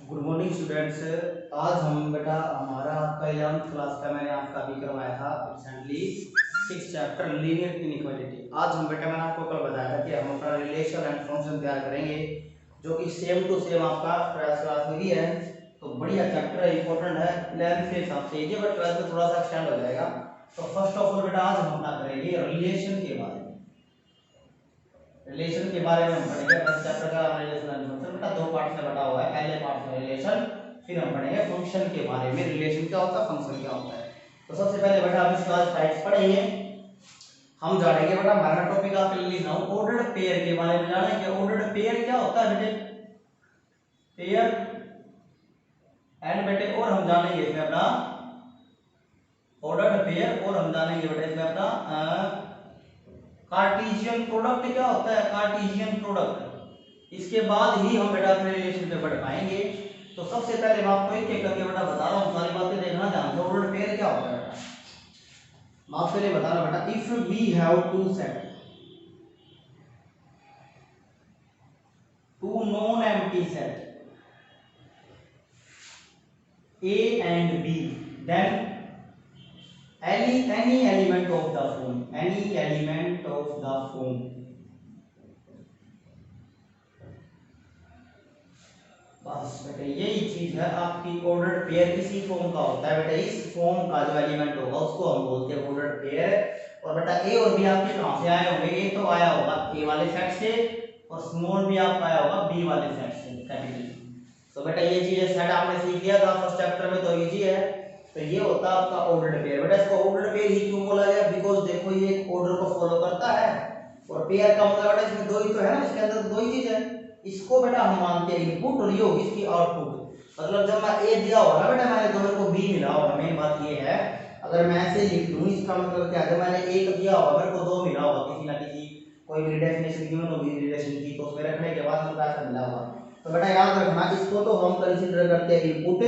Good morning students. आज हम बेटा हमारा आपका 11th क्लास का मैंने आपका भी करवाया था रिसेंटली 6 चैप्टर लीनियर इनइक्वालिटी। आज हम बेटा मैंने आपको कल बताया था कि हम अपना रिलेशन एंड फंक्शन तैयार करेंगे जो कि सेम टू सेम आपका 12th क्लास में भी है। तो बढ़िया चैप्टर है, इंपॉर्टेंट है, 11th के हिसाब से ये बट 12th में थोड़ा सा एक्सटेंड हो जाएगा। तो फर्स्ट ऑफ ऑल बेटा आज हम अपना करेंगे रिलेशन के बारे में। रिलेशन के बारे में हम पढ़ेंगे। फर्स्ट चैप्टर का रिलेशन एंड फंक्शन बेटा दो पार्ट में बटा हुआ है। पहले पार्ट में रिलेशन, फिर हम पढ़ेंगे फंक्शन के बारे में। रिलेशन क्या होता है, फंक्शन क्या होता है। तो सबसे पहले बेटा आप इसका टाइप्स पढ़ेंगे। हम जानेंगे बेटा हमारा टॉपिक आपके लिए लिख रहा हूं ऑर्डर्ड पेयर के बारे में जानेंगे। ऑर्डर्ड पेयर क्या होता है बेटे, पेयर एंड बेटे, और हम जानेंगे इसमें अपना ऑर्डर्ड पेयर, और हम जानेंगे बेटा इसमें अपना कार्टेशियन प्रोडक्ट क्या होता है, कार्टेशियन प्रोडक्ट। इसके बाद ही हम बेटा अपने रिलेशन पे बढ़ पाएंगे। तो सबसे पहले मैं आपको एक एक करके बेटा बता रहा हूँ, सारी बातें देखना ध्यान से। ऑर्डर्ड पेयर क्या होता है बेटा, मैं आपके लिए बता रहा हूँ बेटा। If we have two set two non empty set A and B, then any element of the form, any element of the form, बस बेटा यही चीज है आपकी ऑर्डर्ड पेयर। इसी फॉर्म का होता है बेटा, इस फॉर्म का जो एलिमेंट होगा उसको हम बोलते हैं ऑर्डर्ड पेयर। और बेटा ए और बी आपके कहां से आए होंगे, ए तो आया होगा ए वाले सेट से, और स्मॉल भी आपका आया होगा बी वाले सेट से, कैपिटल। तो बेटा ये चीज सेट आपने सीख लिया था फर्स्ट चैप्टर में, तो इजी है। तो ये होता है आपका ऑर्डर्ड पेयर। बेटा इसको ऑर्डर्ड पेयर ही क्यों बोला गया, बिकॉज़ देखो ये एक ऑर्डर को फॉलो करता है, और पेयर का मतलब बेटा इसमें दो ही तो है ना, इसके अंदर दो ही चीज है। इसको बेटा हम मानते हैं इनपुट और ये होगी इसकी आउटपुट। मतलब जब मैं ए दिया होगा ना बेटा मैंने, तो मेरे को बी मिला होगा। मेन बात ये है, अगर मैं ऐसे लिख दूं इसका मतलब क्या है, जब मैंने एक दिया होगा मेरे को दो मिला होगा, किसी ना किसी कोई भी डेफिनेशन गिवन होगी रिलेशन की, तो उसमें रखने के बाद हमको ऐसा मिला होगा। तो बेटा याद रखना, इसको तो हम कंसीडर करते हैं इनपुट,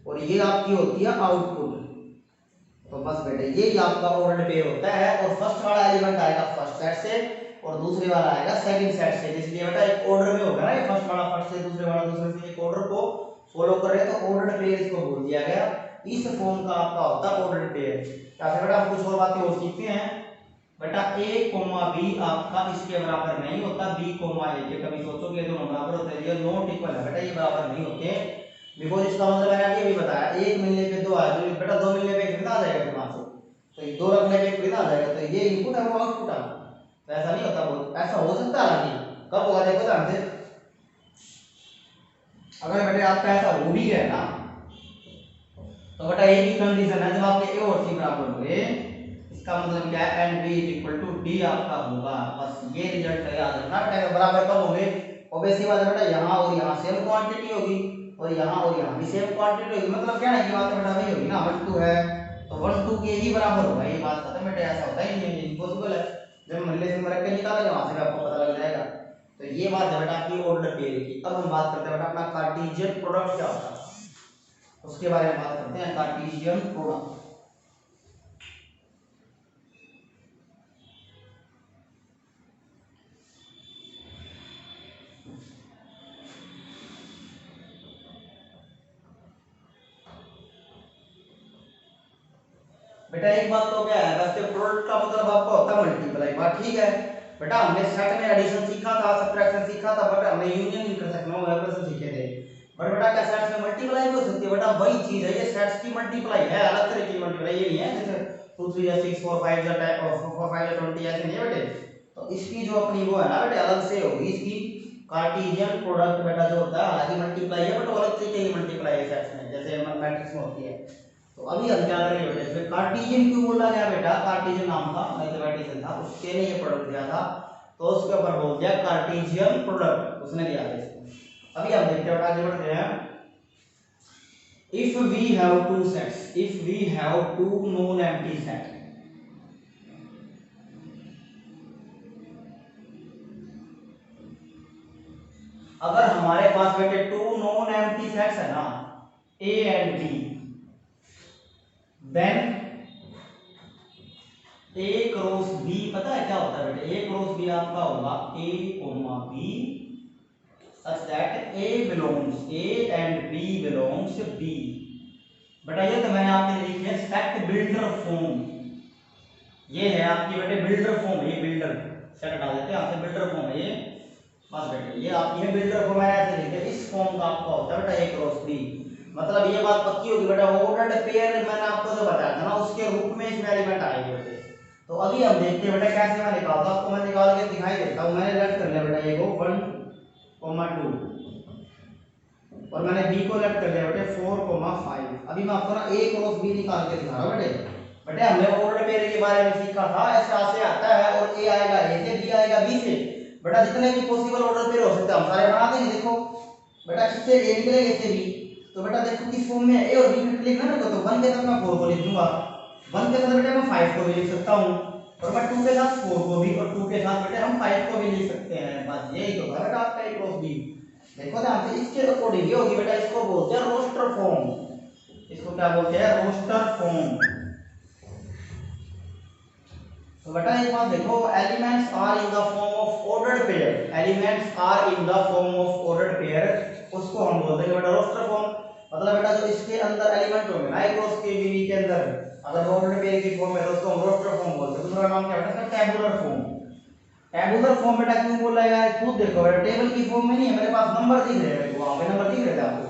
और ये आपकी होती है आउटपुट। तो बस बेटे ये आपका ऑर्डर्ड पेयर होता है, और फर्स्ट वाला एलिमेंट आएगा फर्स्ट सेट से और दूसरे वाला आएगा सेकंड सेट से। इसलिए बेटा एक ऑर्डर में होगा ना, ये फर्स्ट वाला फर्स्ट से, दूसरे वाला दूसरे से, एक ऑर्डर को फॉलो कर रहे हैं, तो ऑर्डर्ड पेयर इसको बोल दिया गया। इस फॉर्म का आपका होता है ऑर्डर्ड पेयर। क्या है बेटा, हम कुछ और बातें और सीखते हैं बेटा। a, b आपका इसके बराबर नहीं होता, b, a के कभी सोचो कि ये दोनों बराबर होते हैं, ये नॉट इक्वल है बेटा, ये बराबर नहीं होते। बिकॉज़ इसका मतलब मैंने अभी बताया, एक मिलने पे दो आ जाएगा बेटा, दो मिलने पे एक कितना आ जाएगा दिमाग से, तो ये दो रखने पे एक कितना आ जाएगा, तो ये इनपुट है वो आउटपुट है। तो ऐसा नहीं होता, बहुत ऐसा हो सकता है हालांकि, कब होगा देखो ध्यान से। अगर बेटे आपका ऐसा हो भी गया ना, तो बेटा एक ही कंडीशन है, जब आपके a और c बराबर होंगे, इसका मतलब क्या है, and b equal to d आपका होगा। बस ये रिजल्ट है, याद रखना बेटा। बराबर कब होंगे, ऑब्वियस सी बात है बेटा, यहाँ और यहाँ सेम क्वांटिटी होगी, और यहाँ और यहाँ भी सेम क्वांटिटी होगी। मतलब क्या है, ये बात बेटा वही होगी ना, 1 2 है तो 1 2 के ही बराबर होगा, ये बात खत्म बेटा। ऐसा होता ही नहीं है, इम्पॉसिबल है। जब हम रिलेशन में रख के निकालेंगे वहां से आपको पता लग जाएगा। तो ये बात है बेटा आपकी ऑर्डर पेयर की। अब हम बात करते हैं बेटा अपना कार्टेशियन प्रोडक्ट क्या होता है, उसके बारे में बात करते हैं। कार्टेशियन प्रोडक्ट बेटा एक बात तो क्या है, वैसे प्रोडक्ट का मतलब आपका होता है मल्टीप्लाई, बात ठीक है बेटा। हमने सेट में एडिशन सीखा था, सबट्रैक्शन सीखा था, बट हमने यूनियन इंटरसेक्शन और ऑपरेशन सीखे थे। बट बेटा क्या सेट्स में मल्टीप्लाई भी हो सकती है बेटा, वही चीज है, ये सेट्स की मल्टीप्लाई है, अलग तरह की मल्टीप्लाई। ये नहीं है जैसे 2 3 या 6 4 5 या 4 5 या 20 ऐसे नहीं है बेटे। तो इसकी जो अपनी वो है ना बेटे, अलग से होगी इसकी कार्टेशियन प्रोडक्ट बेटा जो होता है। हालांकि मल्टीप्लाई है बट अलग तरीके की मल्टीप्लाई है सेट्स में, जैसे मैट्रिक्स में होती है। तो अभी हम क्या करेंगे बेटा, इसमें कार्टेशियन क्यों बोला गया बेटा, कार्टेशियन नाम का मैथमेटिशियन था, उसने ने ये प्रोडक्ट दिया था, तो उसके ऊपर बोल दिया कार्टेशियन प्रोडक्ट, उसने दिया था इसको। अभी हम देखते हैं आगे बढ़ते हैं। If we have two sets, if we have two non empty set, अगर हमारे पास बेटे टू नॉन एम्प्टी सेट्स है ना, A and B, then A cross B, पता है क्या होता है बेटे, ए क्रॉस बी आपका होगा ए, B such that A belongs A and B belongs B। बेटा ये तो मैंने आपके लिए लिखी है सेट बिल्डर फॉर्म। ये है आपकी बेटे बिल्डर फॉर्म है, ये बिल्डर सेट हटा देते हैं, आपसे बिल्डर फॉर्म है ये। बस बेटे ये आप ये बिल्डर फॉर्म है ऐसे लिखते हैं। इस फॉर्म का आपका होता है बेटा A क्रॉस B। मतलब ये बात पक्की होगी बेटा, ऑर्डर्ड पेयर मैंने आपको जो बताया था ना उसके रूप में इसमें एलिमेंट आएंगे बेटे। तो अभी हम देखते हैं बेटा कैसे मैं निकालता हूं, आपको मैं निकाल के दिखाई देता हूं। मैंने लेफ्ट कर लिया बेटा ये को 1, 2 और मैंने बी को लेफ्ट कर दिया बेटे 4, 5। अभी मैं आपको ना ए क्रॉस बी निकाल के दिखा रहा हूं बेटे हमने ऑर्डर पेयर के बारे में सीखा था, ऐसे आता है और ए आएगा ए से, बी आएगा बी से। बेटा जितने भी पॉसिबल ऑर्डर पेयर हो सकते हैं हम सारे बना देंगे। देखो बेटा किससे ए निकलेगा, इससे बी। तो बेटा देखो किस फॉर्म में ए और बी में लिखना है, तो 1 के साथ मैं 4 को लिख दूंगा, 1 के साथ बेटा मैं 5 को भी लिख सकता हूं, और मैं 2 के साथ 4 को भी, और 2 के साथ बेटे हम 5 को भी लिख सकते हैं। बस यही तो है बेटा आपका ए क्रॉस बी। देखो ध्यान से, इसके अकॉर्डिंग ये होगी बेटा, इसको बोलते हैं रोस्टर फॉर्म। इसको क्या बोलते हैं, रोस्टर फॉर्म। तो बेटा एक बात देखो, elements are in the form of ordered pair, elements are in the form of ordered pair, उसको हम बोलते हैं बेटा रोस्टर फॉर्म। मतलब बेटा जो इसके अंदर एलिमेंट होंगे ना क्रॉस के बी के अंदर, अगर ऑर्डर्ड पेयर की फॉर्म है तो उसको हम रोस्टर फॉर्म बोलते हैं। दूसरा नाम क्या बेटा, टैबुलर फॉर्म। टैबुलर फॉर्म बेटा क्यों बोला है यार, खुद देखो बेटा टेबल की फॉर्म में नहीं है, मेरे पास नंबर दिख रहे हैं, वहां पे नंबर दिख रहे थे आपको,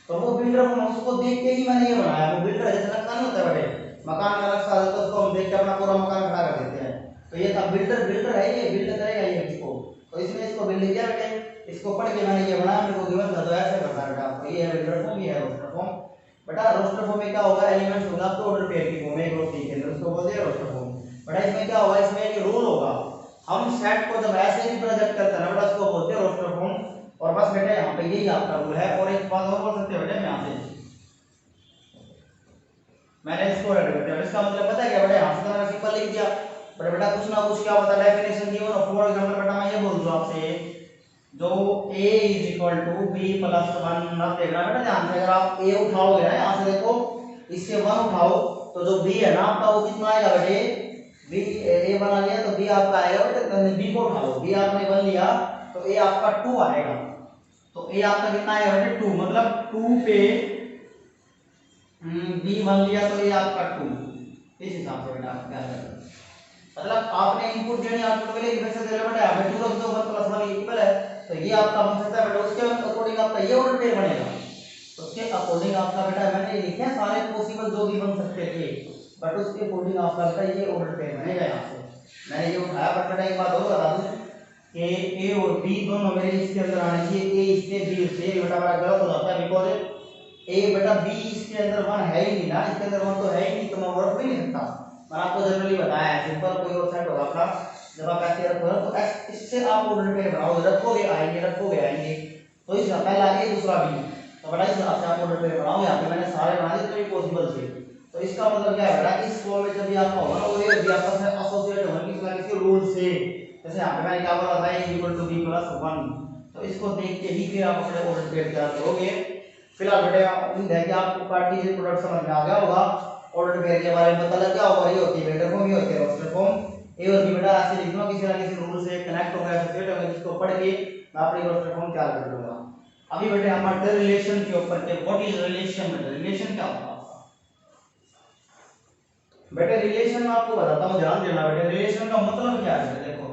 तो वो बिल्डर फॉर्म उसको देख के ही मैंने ये बनाया। वो बिल्डर जैसे नक्शा नहीं होता बेटे, मकान का नक्शा होता है, उसको हम देख के अपना पूरा मकान खड़ा कर देते हैं। तो ये था बिल्डर, बिल्डर है ये, बिल्ड करेगा ये इसको, तो इसने इसको बिल्ड किया बेटे, इसको पढ़ के मैंने ये बनाया, मेरे को गिवन था तो ऐसे करना बेटा आपको। ये है बिल्डर फॉर्म, ये है रोस्टर फॉर्म। बेटा रोस्टर फॉर्म में क्या होगा, एलिमेंट्स होगा आपको ऑर्डर पेयर की फॉर्म में एक रो सी के अंदर, उसको बोलते हैं रोस्टर फॉर्म। बेटा इसमें क्या होगा, इसमें एक रूल होगा, हम सेट को जब ऐसे रिप्रेजेंट करते हैं ना बेटा उसको बोलते हैं रोस्टर फॉर्म। और बस बेटा यहाँ पे यही आपका रूल है। और एक बात और बोल सकते हो बेटा, यहाँ से मैंने इसको रेड कर दिया, इसका मतलब पता है क्या बेटा, यहाँ से मैंने सिंपल लिख दिया, पर बेटा कुछ ना कुछ क्या बता डेफिनेशन दी हो ना। फॉर एग्जांपल बेटा मैं ये बोल दूं आपसे, जो a = b + 1 ना, देखना बेटा ध्यान से, अगर आप a उठाओगे ना यहाँ से, देखो इससे 1 उठाओ तो जो b है ना आपका वो कितना आएगा बेटे, b a बना लिया तो b आपका आएगा बेटे, b को उठा लो, b आपने 1 लिया तो a आपका 2 आएगा। तो a आपका कितना आएगा बेटे 2, मतलब 2 पे b1 लिया तो ये आपका 2। इस हिसाब से बेटा आप क्या करें, मतलब आपने इनपुट देनी, आउटपुट के लिए वैसे दे लो बेटा, यहाँ पे 2 रख दो, 1 + 1 इक्वल है, तो ये आपका बन सकता है बेटा, उसके अकॉर्डिंग आपका ये ऑर्डर पेयर बनेगा। उसके अकॉर्डिंग आपका बेटा मैंने लिखे हैं सारे पॉसिबल जो भी बन सकते थे, बट उसके अकॉर्डिंग आपका बेटा ये ऑर्डर पेयर बनेगा। यहाँ से मैंने ये उठाया, बट बेटा एक बात और बता दूं कि ए और बी दोनों मेरे इसके अंदर आने चाहिए, ए इससे बी उससे, बेटा बड़ा गलत हो जाता है, बिकॉज ए बेटा बी इसके अंदर 1 है ही नहीं ना, इसके अंदर 1 तो है ही नहीं, तो मैं वर्क भी नहीं सकता। मैंने आपको जनरली बताया है, सिंपल कोई और सेट होगा अपना, जब आप ऐसे रखो ना तो इससे आप ऑर्डर पेयर बनाओगे, रखोगे आएंगे, रखोगे आएंगे, तो इसका पहला ए दूसरा बी, तो बड़ा इस हिसाब से आप ऑर्डर पेयर बनाओगे। यहाँ पे मैंने सारे बना दिए जो भी पॉसिबल थे। तो इसका मतलब क्या है बेटा, इस फॉर्म में जब भी आपका होगा ना वो ए बी आपस में एसोसिएट होंगे किसी ना किसी रूल से। जैसे यहाँ पे मैंने क्या बोला था, a = b + 1, तो इसको देख के ही फिर आप अपने ऑर्डर पेयर तैयार करोगे। फिलहाल बेटे उम्मीद है कि आपको कार्टेशियन प्रोडक्ट समझ में आ गया होगा, ऑर्डर पेयर के बारे में पता लग गया होगा। ये होती है बिल्डर फॉर्म, ये होती है रोस्टर फॉर्म। ए और बी बेटा ऐसे लिख लो, किसी ना किसी रूल से कनेक्ट होगा, एसोसिएट होगा, जिसको पढ़ के मैं अपनी रोस्टर फॉर्म तैयार कर लूंगा। अभी बेटे हम आते हैं रिलेशन के ऊपर के, व्हाट इज रिलेशन, बेटा रिलेशन क्या होता है आपका। बेटे रिलेशन मैं आपको बताता हूँ, ध्यान देना बेटे, रिलेशन का मतलब क्या है। देखो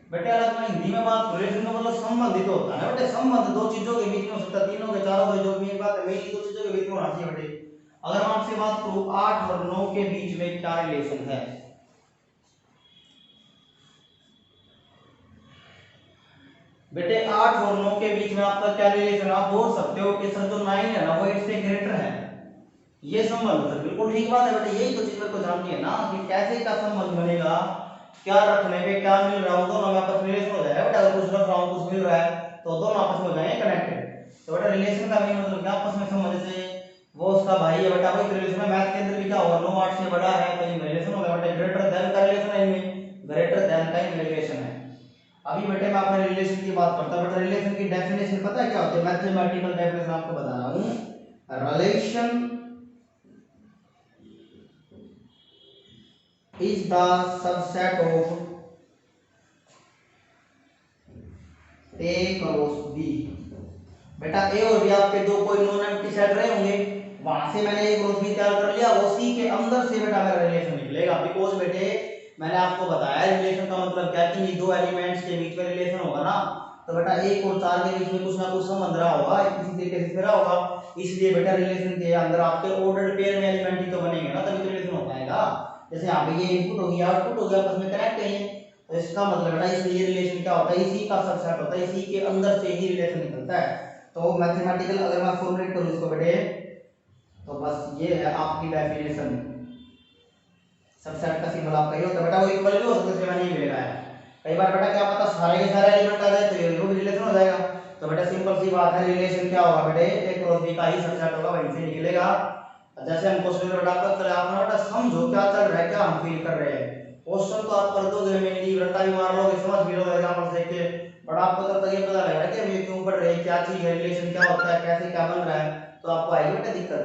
बेटे अलग मैं हिंदी में बात, रिलेशन का मतलब संबंधित होता है बेटे, संबंध दो चीजों के बीच में हो सकता है, तीनों के चारों के, जो भी एक बात है मेरी दो चीजों के बीच में होना चाहिए बेटे। अगर मैं आपसे बात करूं 8 और 9 के बीच में क्या रिलेशन है, बेटे 8 और 9 के बीच में आपका क्या रिलेशन, आप बोल सकते हो कि सर जो 9 है ना वो 8 से ग्रेटर है, ये संबंध सर बिल्कुल ठीक बात है बेटे। यही तो चीज मेरे को जाननी है ना कि कैसे का संबंध बनेगा, क्या रखने पे क्या मिल रहा हूं, दोनों में आपस में रिलेशन हो जाएगा बेटा। अगर कुछ रख रहा हूं कुछ मिल रहा है तो दोनों आपस में हो जाएंगे कनेक्टेड। तो बेटा रिलेशन का मेन मतलब क्या, आपस में समझ से, वो उसका भाई है बेटा, वही रिलेशन है। मैथ के अंदर भी क्या होगा, 9 8 से बड़ा है तो ये रिलेशन होगा बेटा, ग्रेटर देन का रिलेशन है इनमें, ग्रेटर देन का ही रिलेशन है। अभी बेटे मैं अपने रिलेशन की बात करता हूं। बेटा रिलेशन की डेफिनेशन पता है क्या होती है, मैथमेटिकल डेफिनेशन आपको बता रहा हूं। Relation is the subset of A cross B. बेटा ए और बी आपके दो कोई नॉन एम्प्टी सेट रहे होंगे, वहां से मैंने ए क्रॉस बी तैयार कर लिया, उसी के अंदर से बेटा मेरा रिलेशन निकलेगा। बिकॉज बेटे मैंने आपको बताया रिलेशन का मतलब क्या कि दो एलिमेंट्स के बीच में रिलेशन होगा ना, तो बेटा एक और चार के बीच में कुछ ना कुछ संबंध रहा होगा, किसी तरीके से रहा होगा। इसलिए बेटा रिलेशन के अंदर आपके ऑर्डर्ड पेयर में एलिमेंट ही तो बनेंगे ना, तभी तो रिलेशन हो पाएगा। जैसे यहाँ पे ये इनपुट हो गया आउटपुट हो गया, आपस में कनेक्ट है, तो इसका मतलब बेटा इसलिए रिलेशन क्या होता है, इसी का सबसेट होता है, इसी के अंदर से ही रिलेशन निकलता है। तो मैथमेटिकल अगर मैं फॉर्मुलेट करूं इसको बेटे, तो बस ये है आपकी डेफिनेशन। सबसेट का सिंबल आपका ये होता है बेटा, वो इक्वल भी हो सकता है, मैंने ये भी लगाया। कई बार बेटा क्या पता सारे के सारे एलिमेंट आ जाए तो ये भी रिलेशन हो जाएगा। तो बेटा सिंपल सी बात है, रिलेशन क्या होगा बेटे, ए क्रॉस बी का ही सबसेट होगा, वहीं से निकलेगा। जैसे हम क्वेश्चन में बेटा आपका चले आप बेटा समझो क्या चल रहा है, क्या हम फील कर रहे हैं। क्वेश्चन तो आप कर दोगे, मेनली वृत्ता भी मार लोगे, समझ भी लोगे एग्जांपल से के, बट आपको तब तक ये पता लगेगा कि ये क्यों पढ़ रहे हैं, क्या चीज है, रिलेशन क्या होता है, कैसे क्या बन रहा है, तो आपको आएगी बेटा दिक्कत।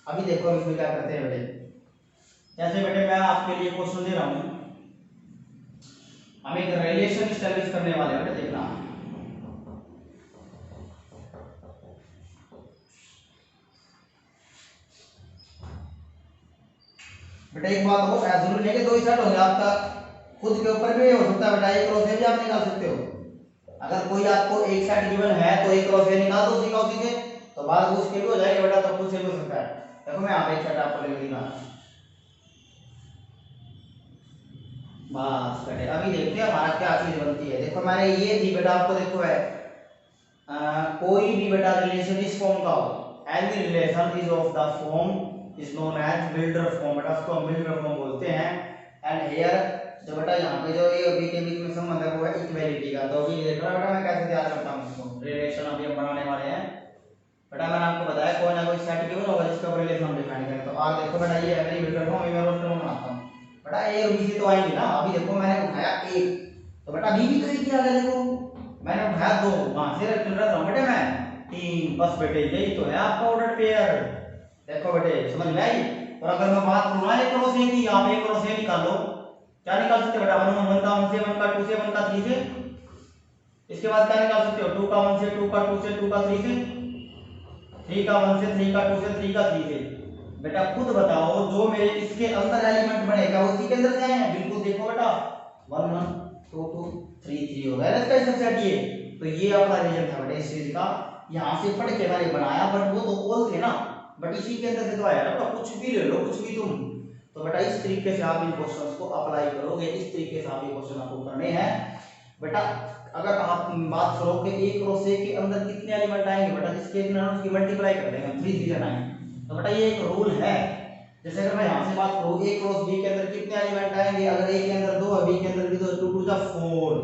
अभी देखो हम इसमें क्या करते हैं बेटे। जैसे बेटे मैं आपके लिए क्वेश्चन दे रहा हूं, हम एक रिलेशन एस्टैब्लिश करने वाले हैं बेटा, देखना। बेटा एक बात हो, जरूरी नहीं कि दो ही सेट होंगे, आपका खुद के ऊपर भी हो सकता है बेटा, एक क्रॉस ए भी आप निकाल सकते हो। अगर कोई आपको एक सेट गिवन है तो एक क्रॉस ए निकाल दो उसी का उसी से, तो बाद उसके भी हो जाएगा बेटा, तो खुद से भी हो सकता है। देखो मैं यहाँ पे एक सेट आपको लिख दूंगा, बस बेटे अभी देखते हैं हमारा क्या चीज बनती है। देखो मैंने ये दी बेटा आपको, देखो है कोई भी बेटा रिलेशन इस फॉर्म का हो, any relation is of the form is known as builder form, बेटा उसको हम बिल्डर फॉर्म बोलते हैं। एंड हियर जो बेटा यहाँ पे जो ए और बी के बीच में संबंध है वो है इक्वालिटी का। तो अभी देखो बेटा मैं कैसे तैयार करता हूँ इसको, रिलेशन अभी हम बनाने वाले हैं। बेटा मैंने आपको बताया कोई ना कोई सेट गिवन होगा जिसका ऊपर रिलेशन हम डिफाइन करें। तो आर देखो बेटा ये है मेरी बिल्डर फॉर्म, मैं रोस्टर फॉर्म बनाता हूँ बेटा, ए और बी से तो आएंगे ना। अभी देखो मैंने उठाया एक, तो बेटा बी भी तो एक ही आ गया, देखो मैंने उठाया दो, वहां से चल रहा था बेटे मैं तीन, बस बेटे यही तो है आपका ऑर्डर पेयर। देखो बेटे समझ में आई। और अगर मैं बात करूँ ना एक क्रॉस ए की, आप एक क्रॉस ए निकाल लो, क्या निकाल सकते हो बेटा, वन का वन से, वन का टू से, वन का थ्री से। इसके बाद क्या निकाल सकते हो, टू का वन से, टू का टू से, टू का थ्री से, थ्री का वन से, थ्री का टू से, थ्री का थ्री से। बेटा खुद बताओ जो मेरे इसके अंदर एलिमेंट बनेगा उसी के अंदर से आए हैं, बिल्कुल देखो बेटा, one one two two three three हो गया इसका सबसेट ये। तो ये अपना रीजन था बेटा इस चीज का, यहाँ से पढ़ के मैंने बनाया, बट वो तो ऑल थे ना, बट इसी के अंदर से तो आया ना, कुछ भी ले लो कुछ भी तुम। तो बेटा इस तरीके से आप इन क्वेश्चंस को अप्लाई करोगे, इस तरीके से आप ये क्वेश्चन आपको करने हैं बेटा। अगर आप बात करो कि एक क्रॉस ए के अंदर कितने एलिमेंट आएंगे बेटा, जिसके अंदर उसकी मल्टीप्लाई कर देंगे 3 3 आएंगे। तो बेटा ये एक रूल है। जैसे अगर मैं यहाँ से बात करूँ ए क्रॉस बी के अंदर कितने एलिमेंट आएंगे, अगर ए के अंदर 2 है बी के अंदर भी 2, 2 2 जा 4,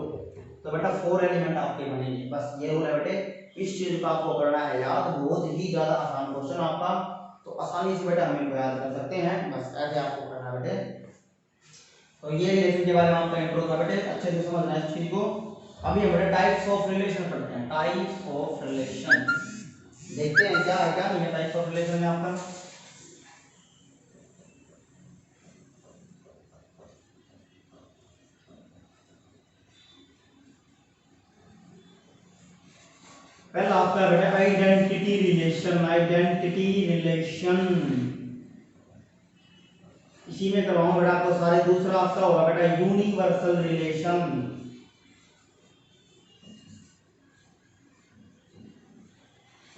तो बेटा 4 एलिमेंट आपके बनेंगे। बस ये रूल है बेटे, इस चीज को आपको करना है याद, बहुत ही ज्यादा आसान क्वेश्चन आपका, तो आसानी से बेटा हम इनको याद कर सकते हैं, बस ऐसे आपको करना है बेटे। तो ये रिलेशन के बारे में आपका इंट्रो था बेटे, अच्छे से समझना है इस चीज को। अभी हम बेटा टाइप्स ऑफ रिलेशन पढ़ते हैं, टाइप्स ऑफ रिलेशन देखते हैं क्या है क्या नहीं है टाइप्स ऑफ रिलेशन में आपका। पहला आपका बेटा आइडेंटिटी रिलेशन, आइडेंटिटी रिलेशन इसी में करवाऊं बेटा आपको सारे। दूसरा आपका होगा बेटा यूनिवर्सल रिलेशन,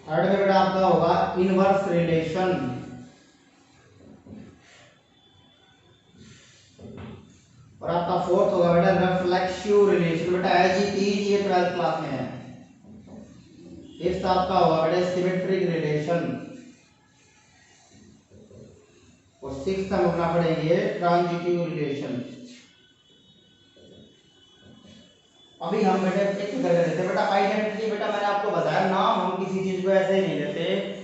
थर्ड में बेटा आपका होगा इनवर्स रिलेशन, और आपका फोर्थ होगा बेटा रिफ्लेक्सिव रिलेशन, बेटा एज इट इज ये 12th क्लास में है। फिफ्थ आपका होगा बेटा सिमेट्रिक रिलेशन, और सिक्स्थ हम अपना पढ़ेंगे ट्रांजिटिव रिलेशन। अभी हम बेटा एक कर रहे थे बेटा आइडेंटिटी, बेटा मैंने आपको बताया नाम हम किसी चीज को ऐसे ही नहीं देते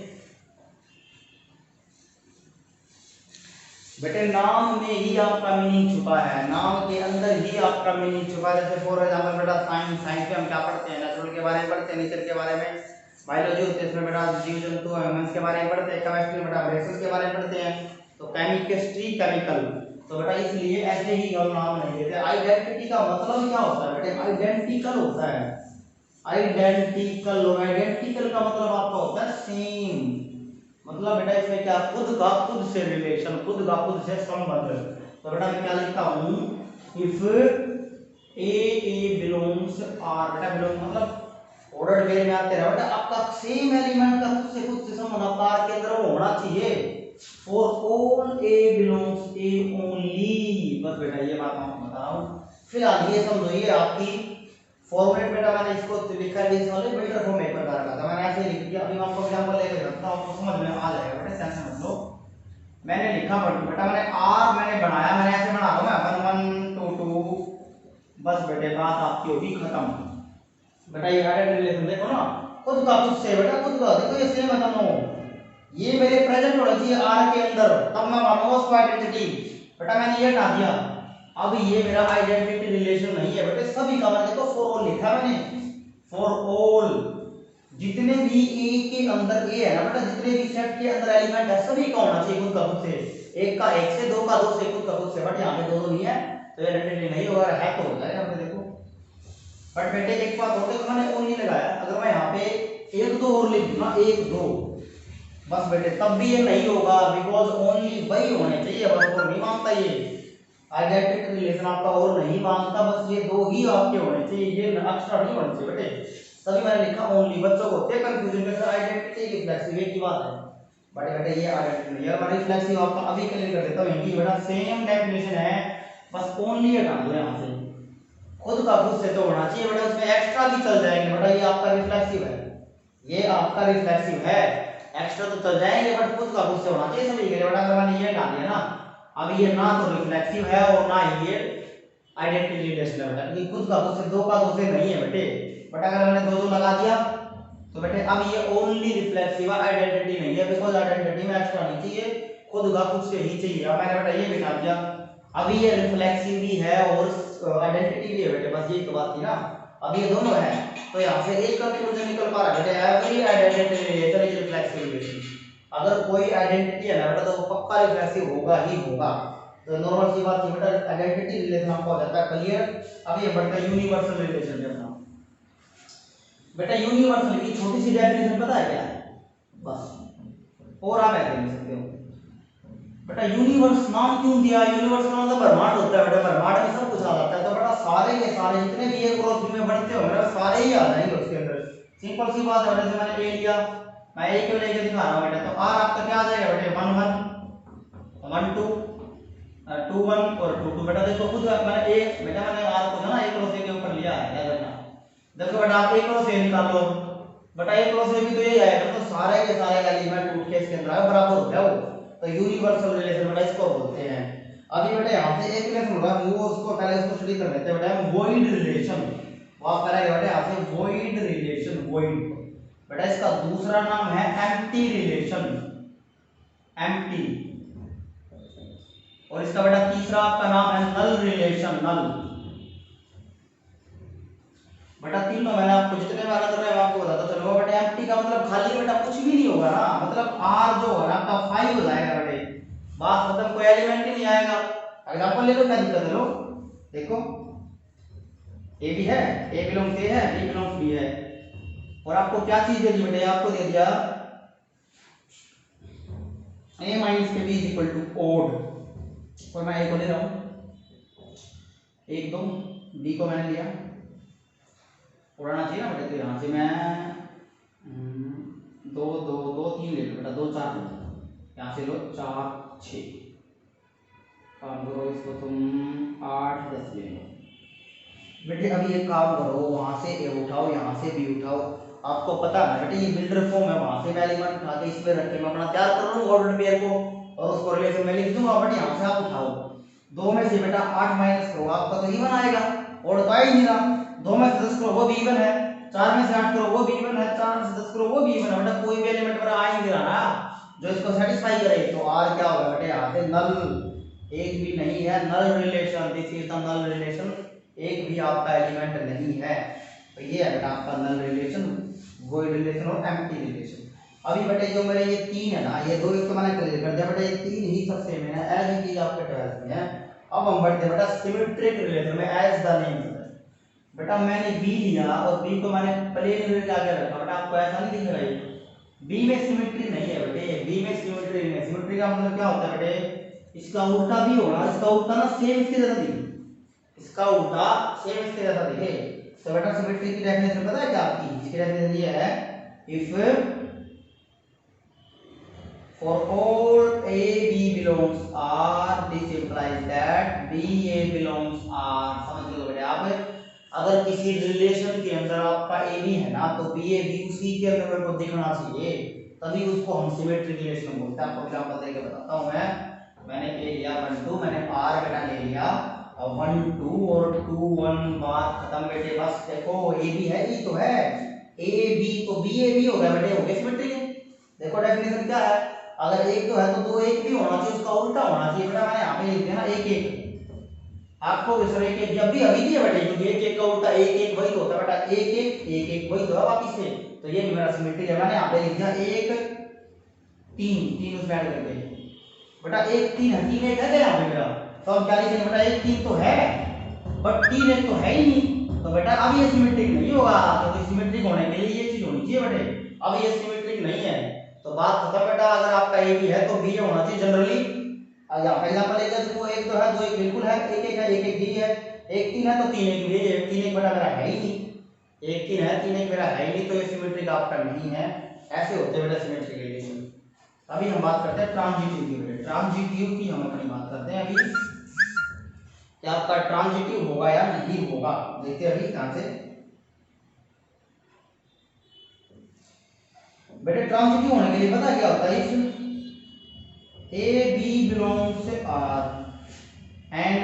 बेटे, नाम में ही आपका मीनिंग छुपा है, नाम के अंदर ही आपका मीनिंग छुपा है। जैसे फॉर एग्जांपल बेटा साइंस, साइंस में हम क्या पढ़ते हैं, नेचुरल के बारे में पढ़ते हैं, नेचर के बारे में, बायोलॉजी होती है इसमें बेटा जीव जंतु ह्यूमंस के बारे में पढ़ते हैं, केमिस्ट्री बेटा रिएक्शंस के बारे में पढ़ते हैं, तो केमिस्ट्री केमिकल। तो बेटा इसलिए ऐसे ही हम नाम नहीं देते। आइडेंटिटी का मतलब क्या होता है बेटे, आइडेंटिकल होता है। आइडेंटिकल, और आइडेंटिकल का मतलब आपका होता है सेम, मतलब बेटा इसमें क्या, खुद का खुद से रिलेशन, खुद का खुद से संबंध। तो बेटा मैं क्या लिखता हूं, इफ ए बिलोंग्स आर, बेटा बिलोंग मतलब ऑर्डर पेयर में आते रहा बेटा, आपका सेम एलिमेंट का खुद से संबंध आपका आर के अंदर वो होना चाहिए। For all A belongs A only, बस बेटा ये बात मैं आपको बता रहा हूं। फिलहाल ये समझो ये आपकी फॉर्मेट, बेटा मैंने इसको लिखा है इस वाले बिल्डर फॉर्म एक प्रकार का था, मैंने ऐसे लिख दिया। अभी मैं आपको एग्जांपल लेकर रखता हूं, आपको समझ में आ जाएगा बेटा, टेंशन मत लो। मैंने लिखा बेटा मैंने आर मैंने बनाया, मैंने ऐसे बना रहा हूं मैं 1 1 2 2, बस बेटे बात आपकी होगी खत्म। बेटा ये एडेड रिलेशन देखो ना, खुद का खुद से, बेटा खुद का देखो ये सेम है दोनों, ये मेरे प्रेजेंट होना चाहिए आर के अंदर, तब मैं मानूंगा उसको आइडेंटिटी। बेटा मैंने ये हटा दिया, अब ये मेरा आइडेंटिटी रिलेशन नहीं है बेटे, सभी का मैंने देखो फॉर ऑल लिखा मैंने, फॉर ऑल जितने भी ए के अंदर ए है ना बेटा, जितने भी सेट के अंदर एलिमेंट है सभी का होना चाहिए खुद का खुद से, एक का एक से, दो का दो से, खुद का खुद से। बट यहाँ पे दो नहीं है तो ये आइडेंटिटी नहीं होगा, है तो होता है यहाँ पे देखो। बट बेटे एक बात और देखो, मैंने ओनली लगाया, अगर मैं यहाँ पे एक दो और लिख दूं ना, एक दो, बस बेटे तब भी ये नहीं होगा, बिकॉज ओनली वही होने चाहिए, बस और नहीं मांगता ये आइडेंटिटी रिलेशन आपका, और नहीं मांगता, बस ये दो ही आपके होने चाहिए, ये एक्स्ट्रा नहीं होने चाहिए बेटे। तभी मैंने लिखा ओनली, बच्चों को होते कंफ्यूजन के साथ आइडेंटिटी रिफ्लेक्सिव एक ही बात है। बट बेटे ये आइडेंटिटी नहीं है, मैं रिफ्लेक्सिव आपका अभी क्लियर कर देता हूं, यही बेटा सेम डेफिनेशन है, बस ओनली हटा दो यहां से, खुद का खुद से तो होना चाहिए बेटा, उसमें एक्स्ट्रा भी चल जाएंगे बेटा, ये आपका रिफ्लेक्सिव है, ये आपका रिफ्लेक्सिव है, एक्स्ट्रा तो चल जाएंगे बट खुद का खुद से होना चाहिए सभी के लिए बेटा। अगर मैंने ये डाल दिया ना, अब ये ना तो रिफ्लेक्सिव है और ना ही ये आइडेंटिटी रिलेशन है बेटा, क्योंकि खुद का खुद से, दो का दो से नहीं है बेटे। बट अगर मैंने दो दो लगा दिया तो बेटे अब ये ओनली रिफ्लेक्सिव है, आइडेंटिटी नहीं है, बिकॉज आइडेंटिटी में एक्स्ट्रा नहीं चाहिए, खुद का खुद से ही चाहिए। अब मैंने बेटा ये बिठा दिया, अभी ये रिफ्लेक्सिव भी है और आइडेंटिटी भी है बेटे, बस ये एक बात थी ना, अब ये दोनों है तो यहाँ से एक कंक्लूजन निकल पा रहा है बेटे, every identity relation is reflexive relation. अगर कोई आइडेंटिटी है ना बेटा तो वो पक्का रिफ्लेक्सिव होगा ही होगा, तो नॉर्मल सी बात थी बेटा, आइडेंटिटी रिलेशन आपको हो जाता है क्लियर। अब ये बढ़ता है यूनिवर्सल रिलेशन पे अपना, बेटा यूनिवर्सल की छोटी सी डेफिनेशन पता है क्या है, बस और आप ऐसे लिख सकते हो बेटा। यूनिवर्स नाम क्यों दिया, यूनिवर्स का मतलब ब्रह्मांड होता है बेटा, ब्रह्मांड में सब कुछ आ जाता है, तो बेटा सारे के सारे जितने भी एक क्रॉस बी में बढ़ते हो बेटा सारे ही आ जाएंगे उसके अंदर, सिंपल सी बात है बेटा। जैसे मैंने ए लिया, मैं ए क्यों लेके दिखा रहा हूं बेटा, तो आर आपका क्या आ जाएगा बेटा, 1 1 1 2 2 1 और 2 2 बेटा देखो खुद मैंने ए, बेटा मैंने आर को ना एक क्रॉस ए के ऊपर लिया है, याद रखना। देखो बेटा आप एक क्रॉस ए निकाल लो बेटा, एक क्रॉस ए भी तो ये आएगा, तो सारे के सारे एलिमेंट उठ के इसके अंदर आए बराबर हो गया वो, तो यूनिवर्सल रिलेशन बेटा इसको बोलते हैं। अभी बेटा यहाँ से एक रिलेशन होगा, वो उसको पहले उसको स्टडी कर लेते हैं बेटा, वॉइड रिलेशन। वहां पर आएगा बेटा यहाँ से वॉइड रिलेशन, वॉइड बेटा इसका दूसरा नाम है एम्प्टी रिलेशन, एम्प्टी। और इसका बेटा तीसरा आपका नाम है नल रिलेशन, नल। बेटा तीनों मैंने आपको जितने बार कर रहे हैं आपको बताता चलो। बेटा एम्प्टी का मतलब खाली बेटा कुछ भी नहीं होगा ना, मतलब आर जो है ना आपका 5 हो जाएगा बेटे, बात मतलब कोई एलिमेंट ही नहीं आएगा। एग्जांपल ले लो, क्या दिक्कत है लो, देखो ए भी है, ए बिलोंग्स ए है, बी बिलोंग्स बी है, और आपको क्या चीज दे दी बेटे, आपको दे दिया a माइनस के b is equal to odd, और मैं a को ले रहा हूं 1 2, b को मैंने लिया, उड़ाना चाहिए ना बेटा, तो यहाँ से मैं 2 2 2 3 ले लो बेटा, 2 4 यहाँ से लो 4 6, काम करो इसको तुम 8 10 ले लो बेटे। अभी एक काम करो, वहां से ए उठाओ, यहाँ से बी उठाओ, आपको पता है बेटे ये बिल्डर फॉर्म है, वहां से मैं एलिमेंट उठा के इसमें रख के मैं अपना तैयार कर लूंगा ऑर्डर पेयर को, और उसको रिलेशन में लिख दूंगा। बट यहाँ से आप उठाओ, 2 में से बेटा 8 माइनस करो, आपका तो इवन आएगा, और तो आ ही नहीं रहा। 2 में से 10 करो वो भी इवन है, 4 में से 8 करो वो भी इवन है, 4 में से 10 करो वो भी इवन है बेटा, कोई भी एलिमेंट पर आ ही नहीं रहा ना जो इसको सेटिस्फाई करे, तो आर क्या होगा बेटे, यहाँ से नल, एक भी नहीं है, null relation, this is the null relation, एक भी आपका एलिमेंट नहीं है, तो ये है बेटा आपका नल रिलेशन, वॉइड रिलेशन और एम्प्टी रिलेशन। अभी बेटे जो मेरे ये 3 है ना, ये 2 एक तो मैंने क्लियर कर दिया बेटा, ये 3 ही सबसे मेन है, एज इट इज आपके 12th में है। अब हम बढ़ते बेटा सिमेट्रिक रिलेशन में, एज द नेम, बेटा मैंने बी लिया और बी को मैंने प्लेन में आगे रखा, बेटा आपको ऐसा नहीं दिख रहा है बी में सिमेट्री नहीं है बेटे, बी में सिमेट्री नहीं है। सिमेट्री का मतलब क्या होता है बेटे, इसका उल्टा भी होना, इसका उल्टा ना सेम इसके जैसा दिखे, इसका उल्टा सेम इसके जैसा दिखे। तो बेटा सिमेट्री की डेफिनेशन पता है क्या आपकी, इसकी डेफिनेशन ये है, if for all a b belongs r this implies that b a belongs r। समझ लो बेटे आप, अगर किसी रिलेशन के अंदर आपका ए बी है ना, तो बी ए बी उसी के अंदर मेरे को दिखना चाहिए, तभी उसको हम सिमेट्रिक रिलेशन बोलते हैं। आपको एग्जांपल देके बताता हूं मैंने ए लिया 1 2, मैंने आर बेटा ले लिया और 1 2 और 2 1, बात खत्म बेटे। बस देखो ए बी है, ये तो है ए बी, तो बी ए बी हो गया बेटे, हो गया सिमेट्रिक। देखो डेफिनेशन क्या है, अगर एक तो है तो दो एक भी होना चाहिए, उसका उल्टा होना चाहिए। बेटा मैंने यहाँ पे लिख दिया ना एक एक, आपको सर एक एक जब भी अभी भी है बेटा, क्योंकि एक एक का उल्टा एक एक वही होता है बेटा, एक एक वही तो है वापिस से। तो ये मेरा सिमेट्रिक है। मैंने यहाँ पे लिख दिया एक तीन, तीन उसमें ऐड करके बेटा एक तीन है, तीन एक है यहाँ पे मेरा, तो हम क्या लिखेंगे बेटा, एक तीन तो है बट तीन एक तो है ही नहीं, तो बेटा अब ये सिमेट्रिक नहीं होगा। तो सिमेट्रिक होने के लिए ये चीज होनी चाहिए बेटे, अब ये सिमेट्रिक नहीं है तो बात खत्म बेटा। अगर आपका ए बी है तो बी होना चाहिए जनरली। यहाँ पे एग्जांपल लेकर देखो, एक तो है दो एक बिल्कुल है, एक एक है एक एक भी है, एक तीन है तो तीन एक भी है, तीन एक बेटा मेरा है ही नहीं, एक तीन है तीन एक मेरा है ही नहीं, तो ये सिमेट्रिक आपका नहीं है। ऐसे होते हैं बेटा सिमेट्रिक रिलेशन। अभी हम बात करते हैं ट्रांजिटिव की बेटा, ट्रांजिटिव की हम अपनी बात करते हैं अभी, कि आपका ट्रांजिटिव होगा या नहीं होगा, देखते हैं अभी ध्यान से बेटे। ट्रांजिटिव होने के लिए पता क्या होता है, इस A B belongs R and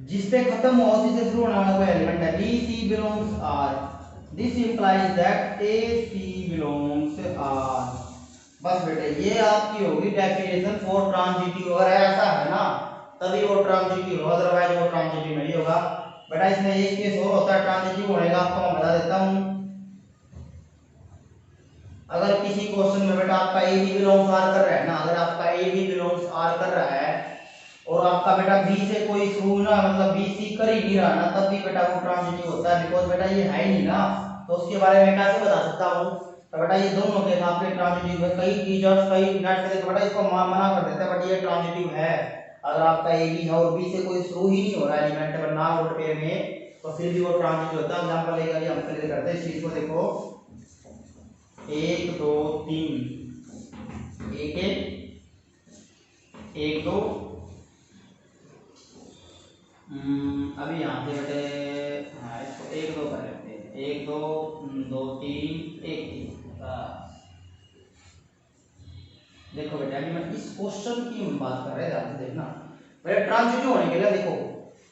जिस पे खत्म हुआ उसी से शुरू होने वाला कोई एलिमेंट है, B C belongs R, this implies that A C belongs R. बस बेटे ये आपकी होगी डेफिनेशन फॉर ट्रांजिटिव। अगर ऐसा है ना तभी वो ट्रांजिटिव होगा, अदरवाइज वो ट्रांजिटिव नहीं होगा बेटा। इसमें एक केस और होता है ट्रांजिटिव होने का, आपको मैं बता देता हूं। अगर किसी क्वेश्चन में बेटा आपका ए बी बिलोंग्स आर कर रहा है ना, अगर आपका ए बी बिलोंग्स आर कर रहा है और आपका बेटा बी से कोई शुरू ना, मतलब बी सी कर ही नहीं रहा ना, तब भी बेटा वो ट्रांजिटिव होता है, बिकॉज बेटा ये है ही नहीं ना, तो उसके बारे में कैसे बता सकता हूँ। तो बेटा ये दोनों के आपके ट्रांजिटिव है। कई टीचर्स कई नेट पे बेटा इसको मना कर देते हैं, बट ये ट्रांजिटिव है। अगर आपका ए बी है और बी से कोई शुरू ही नहीं हो रहा एलिमेंट वरना वोट पेयर में, तो फिर भी वो ट्रांजिटिव होता है। एग्जांपल लेकर हम क्लियर करते हैं इस चीज को। देखो 1 2 3, एक एक एक दो, अभी यहाँ से बेटे हाँ इसको 1 2 कर लेते हैं, 1 2 2 3 1 3। देखो बेटा अभी मैं इस क्वेश्चन की बात कर रहे थे, आपसे देखना बेटा ट्रांजिटिव होने के लिए देखो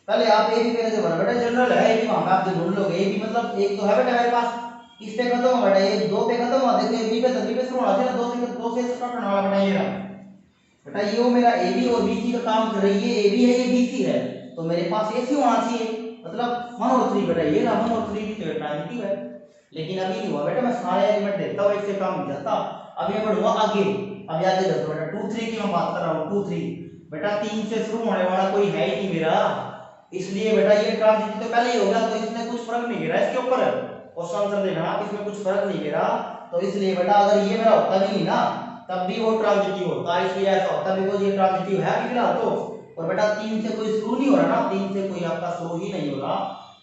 पहले आप ए बी पहले से भर बेटा, जनरल है ए बी, वहां पे आप ढूंढ लोगे ए बी मतलब एक तो है बेटा मेरे पास, इस पे खत्म हो बेटा, ये दो पे खत्म हुआ, देखो बी पे बी पे शुरू होना चाहिए, दो से स्टार्ट होने वाला बेटा ये रहा बेटा। ये मेरा ए बी और बी सी का काम कर रही है, ये ए बी है ये बी सी है, तो मेरे पास ए सी होना चाहिए, मतलब 1 और 3 बेटा, ये रहा 1 और 3 भी तो ट्रांजिटिव है। लेकिन अभी नहीं हुआ बेटा, मैं सारे एलिमेंट देखता हूं, एक से काम नहीं जाता। अभी मैं बढ़ूंगा आगे, अभी आगे देखो बेटा 2 3 की मैं बात कर रहा हूं, 2 3 बेटा 3 से शुरू होने वाला कोई है ही नहीं मेरा, इसलिए बेटा ये ट्रांजिटिव तो पहले ही हो गया, तो इसमें कुछ फर्क नहीं गिरा इसके ऊपर, क्वेश्चन आंसर देखना इसमें कुछ फर्क नहीं गिरा। तो इसलिए बेटा अगर ये मेरा होता भी नहीं ना तब भी वो ट्रांजिटिव होता है, इसलिए ऐसा होता है बिकॉज़ ये ट्रांजिटिव है अभी फिलहाल तो। और बेटा 3 से कोई शुरू नहीं हो रहा ना, 3 से कोई आपका शुरू ही नहीं हो रहा,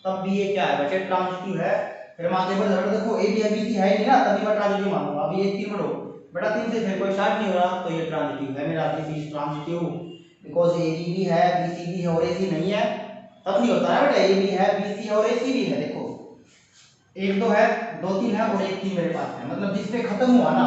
तब भी ये क्या है बेटा ट्रांजिटिव है। फिर हम आगे बढ़ रहे देखो ए बी बी सी है नहीं ना, तभी मैं ट्रांजिटिव मानूंगा। अभी ये 3 बढ़ो बेटा, 3 से फिर कोई स्टार्ट नहीं हो रहा, तो ये ट्रांजिटिव है मेरा, this is transitive because A B भी है बी सी भी है और ए सी नहीं है, तब नहीं होता है बेटा। ए बी है बी सी और ए सी भी है, देखो 1 2 है 2 3 है और 1 3 मेरे पास है, मतलब जिस पे खत्म हुआ ना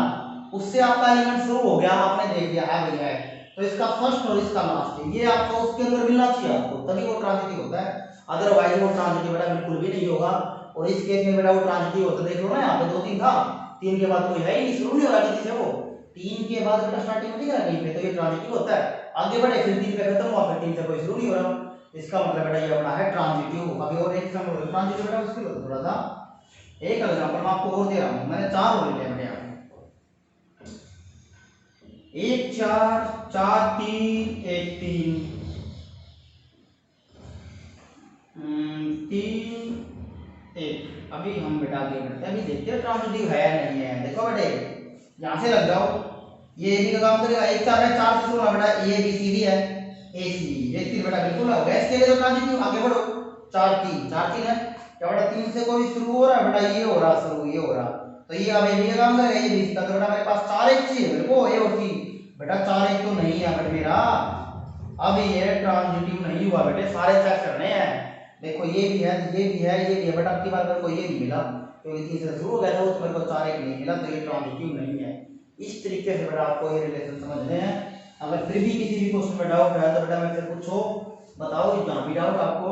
उससे आपका एलिमेंट शुरू हो गया, आपने देख लिया है भैया है, तो इसका फर्स्ट और इसका लास्ट ये आपको उसके अंदर मिलना चाहिए आपको, तभी वो ट्रांजिटिव होता है, अदरवाइज वो ट्रांजिटिव बेटा बिल्कुल भी नहीं होगा। और इस केस में बेटा वो ट्रांजिटिव होता है, देख लो ना यहाँ पे 2 3 था, 3 के बाद कोई है ही नहीं, शुरू नहीं हो रहा किसी से, वो 3 के बाद बेटा स्टार्टिंग में नहीं करा कहीं पे, तो ये ट्रांजिटिव होता है। आगे बढ़े फिर 3 पे खत्म हुआ, फिर 3 से कोई शुरू नहीं हो रहा, इसका मतलब बेटा ये अपना है ट्रांजिटिव। अभी और एक एग्जांपल ट्रांजिटिव बेटा मुश्किल होता थोड़ा सा, एक एग्जांपल मैं आपको और दे रहा हूं, मैंने 4 और लिया बेटा, 1 4 4 3 1 3, 3 1। अभी हम बेटा आगे बढ़ते हैं, अभी देखते हैं ट्रांजिटिव है या नहीं है। देखो बेटे यहाँ से लग जाओ, ये भी का काम करेगा, 1 4 है, 4 से शुरू होना बेटा, ए बी सी भी है, ए सी ये 3 बेटा बिल्कुल हो गया। इसके लिए तो ट्रांजिटिव आगे बढ़ो, 4 3 4 3 है क्या बेटा, 3 से कोई शुरू हो रहा है बेटा, ये हो रहा शुरू, ये हो रहा, तो ये अब ए बी का काम करेगा, ये बी सी का। तो बेटा मेरे पास 4 1 चाहिए मेरे को, ए और सी बेटा, 4 1 तो नहीं है बेटा मेरा, अब ये ट्रांजिटिव नहीं हुआ बेटे, सारे चेक करने हैं। देखो ये भी है, ये भी है, ये भी है बेटा, अब की बार मेरे को ये नहीं मिला क्योंकि 3 से शुरू हो गया था, उसमें मेरे को 4 1 नहीं मिला, तो ये ट्रांजिटिव नहीं है। इस तरीके से बेटा आपको ये रिलेशन समझने हैं। अगर फिर भी किसी भी क्वेश्चन में डाउट है तो बेटा मेरे से पूछो, बताओ जहाँ भी डाउट आपको